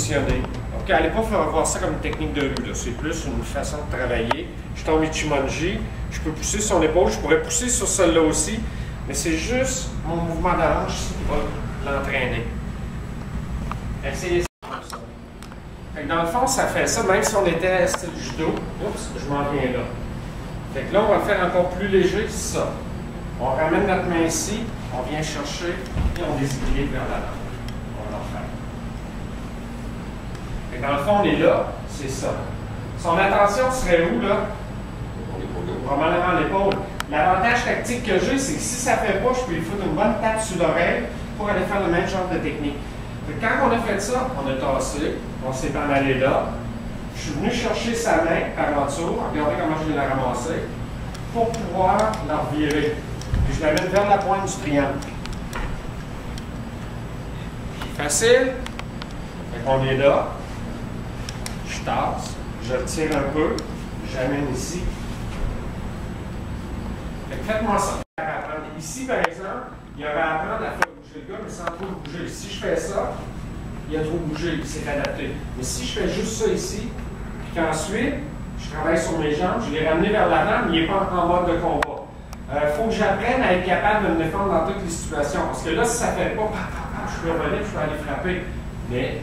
positionner. Donc, allez pas voir ça comme une technique de rue, c'est plus une façon de travailler. Je tombe Ichimonji, je peux pousser sur son épaule, je pourrais pousser sur celle-là aussi, mais c'est juste mon mouvement de hanche qui va l'entraîner. Essayez ça comme ça. Fait que dans le fond, ça fait ça, même si on était style judo. Oups, je m'en viens là. Fait que là, on va le faire encore plus léger, ça. On ramène notre main ici, on vient chercher et on déséquilibre vers l'avant. On va le faire. Fait que dans le fond, on est là, c'est ça. Son attention serait où, là? Probablement à l'épaule. L'avantage tactique que j'ai, c'est que si ça ne fait pas, je peux lui foutre une bonne tape sur l'oreille pour aller faire le même genre de technique. Fait que quand on a fait ça, on a tassé, on s'est en allé là. Je suis venu chercher sa main par en dessous, regardez comment je l'ai ramassée, pour pouvoir la revirer. Puis je la mets vers la pointe du triangle. Facile. Fait qu'on est là. Je tasse, je le tire un peu, j'amène ici. Fait que faites-moi ça. Ici, par exemple, il y aurait à apprendre à faire bouger le gars, mais sans trop bouger. Si je fais ça, il a trop bougé, il s'est adapté. Mais si je fais juste ça ici, puis qu'ensuite, je travaille sur mes jambes, je l'ai ramené vers l'avant, mais il n'est pas en mode de combat. Il faut que j'apprenne à être capable de me défendre dans toutes les situations. Parce que là, si ça ne fait pas, je peux revenir, je peux aller frapper. Mais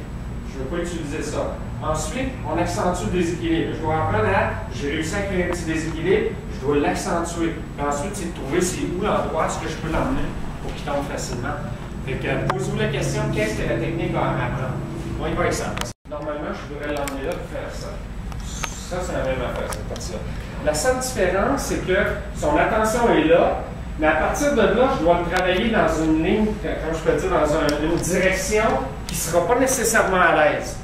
je ne veux pas utiliser ça. Ensuite, on accentue le déséquilibre. Je dois apprendre à, j'ai réussi à créer un petit déséquilibre, je dois l'accentuer. Ensuite, c'est de trouver c'est où l'endroit, est-ce que je peux l'emmener pour qu'il tombe facilement. Fait que posez-vous la question, qu'est-ce que la technique va m'apprendre? Moi, il va avec ça. Normalement, je devrais l'emmener là pour faire ça. Ça, c'est la même affaire, cette partie-là. La seule différence, c'est que son attention est là, mais à partir de là, je dois le travailler dans une ligne, comme je peux dire, dans une direction qui ne sera pas nécessairement à l'aise.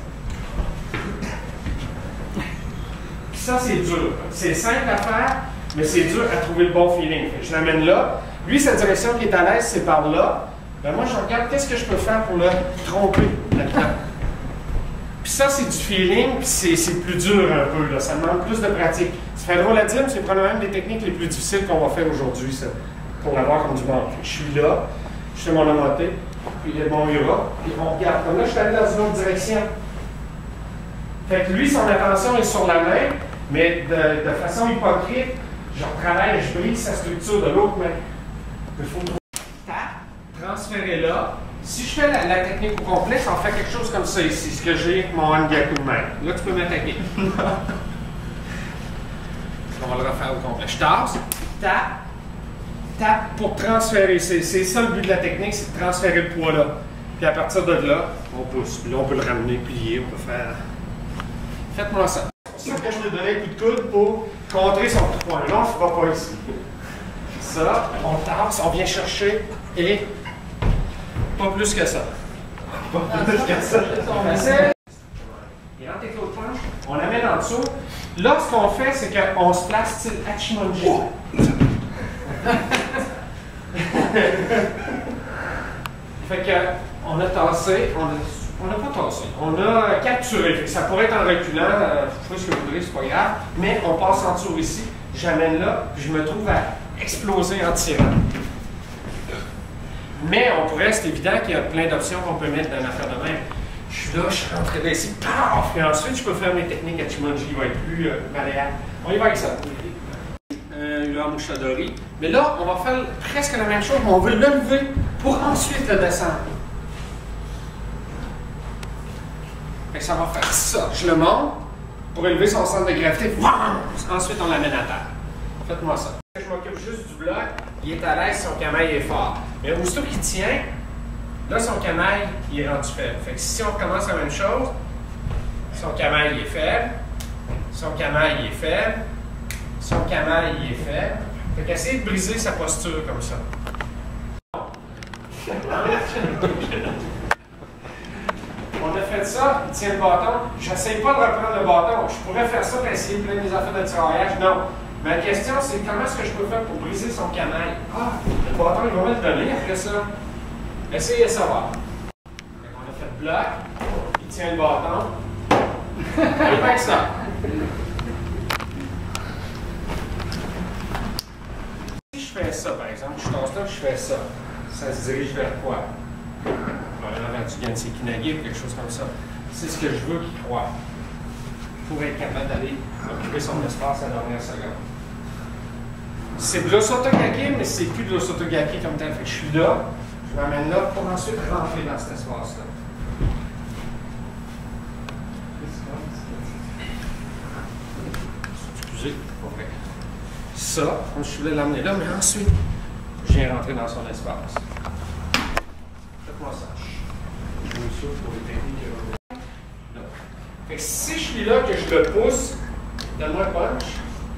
Puis ça, c'est dur. C'est simple à faire, mais c'est dur à trouver le bon feeling. Je l'amène là. Lui, sa direction qui est à l'aise, c'est par là. Ben moi, je regarde qu'est-ce que je peux faire pour le tromper là-dedans. Puis ça, c'est du feeling, puis c'est plus dur un peu, là. Ça demande plus de pratique. Ça fait drôle à dire, mais c'est probablement une des techniques les plus difficiles qu'on va faire aujourd'hui, ça, pour l'avoir comme du ventre. Je suis là, je fais mon omoté, puis il y a mon ura, puis on regarde. Comme là, je suis allé dans une autre direction. Fait que lui, son attention est sur la main, mais de façon hypocrite, je retravaille, je brise sa structure de l'autre main. Il faut transférer là. Si je fais la technique au complet, ça en fait quelque chose comme ça ici, ce que j'ai avec mon Hangaku de main. Là, tu peux m'attaquer. On va le refaire au complet. Je tasse, tape pour transférer. C'est ça le but de la technique, c'est de transférer le poids là. Puis à partir de là, on pousse. Puis là, on peut le ramener, plier, on peut faire. Faites-moi ça. C'est pour ça que je te donnais un coup de coude pour contrer son coup de poing. Là, on ne le fera pas ici. Ça, on tasse, on vient chercher et. Pas plus que ça. Pas plus que ça. Il rentre avec l'autre planche, on la met en dessous. Là, ce qu'on fait, c'est qu'on se place style Hachimonji. Fait que, on a tassé, on n'a pas tassé, on a capturé. Fait que ça pourrait être en reculant, vous faites ce que vous voulez, c'est pas grave. Mais on passe en dessous ici, j'amène là, puis je me trouve à exploser en tirant. Mais on pourrait, c'est évident qu'il y a plein d'options qu'on peut mettre dans une affaire de même. Je suis là, je suis rentré là ici, paf! Et ensuite, je peux faire mes techniques à Hachimonji, il va être plus malléable. On y va avec ça. Uramushadori. Mais là, on va faire presque la même chose, mais on veut le lever pour ensuite le descendre. Fait que ça va faire ça. Je le monte pour élever son centre de gravité. Ensuite, on l'amène à terre. Faites-moi ça. Je m'occupe juste du bloc. Il est à l'aise, son camail est fort. Mais aussitôt qu'il tient, là, son camail, il est rendu faible. Fait que si on recommence la même chose, son camail est faible, son camail est faible, son camail est faible. Fait qu'essayer de briser sa posture comme ça. On a fait ça, il tient le bâton. J'essaye pas de reprendre le bâton. Je pourrais faire ça pour essayer de plein des affaires de tiraillage. Non. Ma question, c'est comment est-ce que je peux faire pour briser son camail? Ah, le bâton, il va me le donner après ça. Essayez ça, voir. On a fait bloc, il tient le bâton. Il va avec ça. Si je fais ça, par exemple, je tasse là, je fais ça. Ça se dirige vers quoi? Vers du Gensekinage ou quelque chose comme ça. c'est ce que je veux qu'il croie. Pour être capable d'aller occuper son espace à la dernière seconde. C'est de l'osotogaki, mais c'est plus de l'osotogaki comme tel. Fait que je suis là, je m'amène là pour ensuite rentrer dans cet espace-là. Excusez, pas vrai. Ça, comme je voulais l'amener là, mais ensuite, je viens rentrer dans son espace. Faites-moi ça. Je vous souffle pour les techniques. Là. Fait que si je suis là, que je le pousse, donne-moi un punch,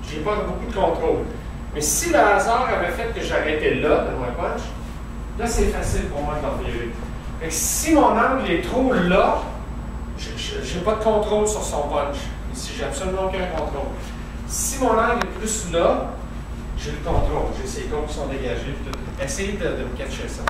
j'ai pas beaucoup de contrôle. Mais si le hasard avait fait que j'arrêtais là, donne-moi un punch, là c'est facile pour moi de l'enlever. Fait que si mon angle est trop là, je n'ai pas de contrôle sur son punch. Ici, j'ai absolument aucun contrôle. Si mon angle est plus là, j'ai le contrôle. J'ai ses côtes qui sont dégagées. Essayez de me catcher ça.